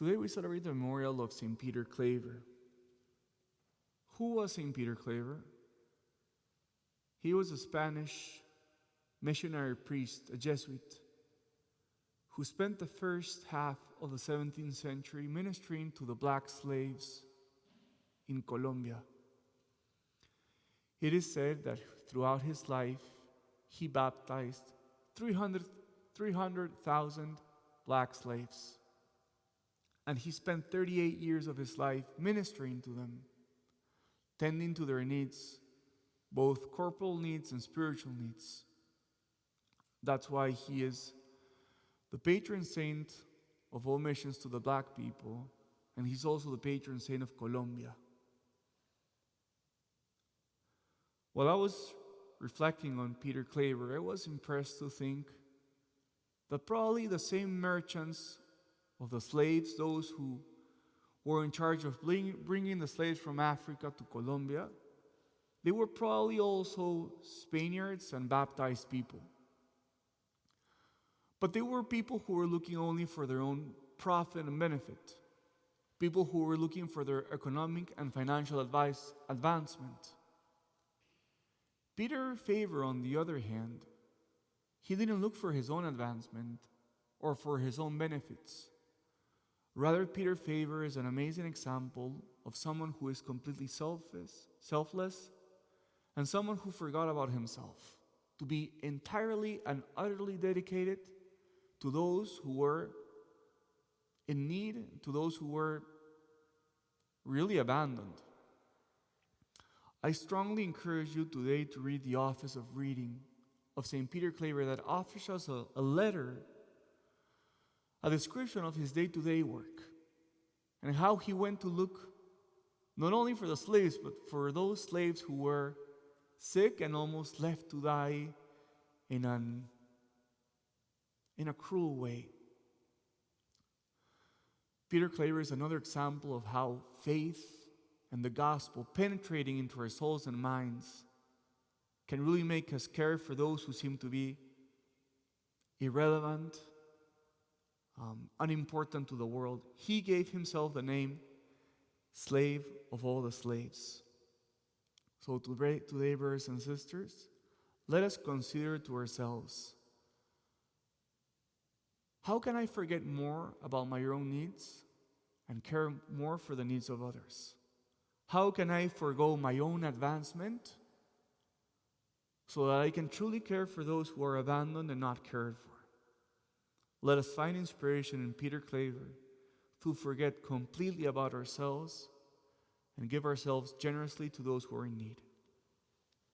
Today we celebrate the memorial of St. Peter Claver. Who was St. Peter Claver? He was a Spanish missionary priest, a Jesuit, who spent the first half of the 17th century ministering to the black slaves in Colombia. It is said that throughout his life, he baptized 300,000 black slaves. And he spent 38 years of his life ministering to them, tending to their needs, both corporal needs and spiritual needs. That's why he is the patron saint of all missions to the black people, and he's also the patron saint of Colombia. While I was reflecting on Peter Claver, I was impressed to think that probably the same merchants of the slaves, those who were in charge of bringing the slaves from Africa to Colombia, they were probably also Spaniards and baptized people. But they were people who were looking only for their own profit and benefit, people who were looking for their economic and financial advancement. Peter Claver, on the other hand, he didn't look for his own advancement or for his own benefits. Rather, Peter Claver is an amazing example of someone who is completely selfless, and someone who forgot about himself, to be entirely and utterly dedicated to those who were in need, to those who were really abandoned. I strongly encourage you today to read the Office of Reading of St. Peter Claver that offers us a letter, a description of his day-to-day work, and how he went to look not only for the slaves, but for those slaves who were sick and almost left to die in a cruel way. Peter Claver is another example of how faith and the gospel penetrating into our souls and minds can really make us care for those who seem to be irrelevant, unimportant to the world. He gave himself the name slave of all the slaves. So today, brothers and sisters, let us consider to ourselves, how can I forget more about my own needs and care more for the needs of others? How can I forego my own advancement so that I can truly care for those who are abandoned and not cared for? Let us find inspiration in Peter Claver to forget completely about ourselves and give ourselves generously to those who are in need.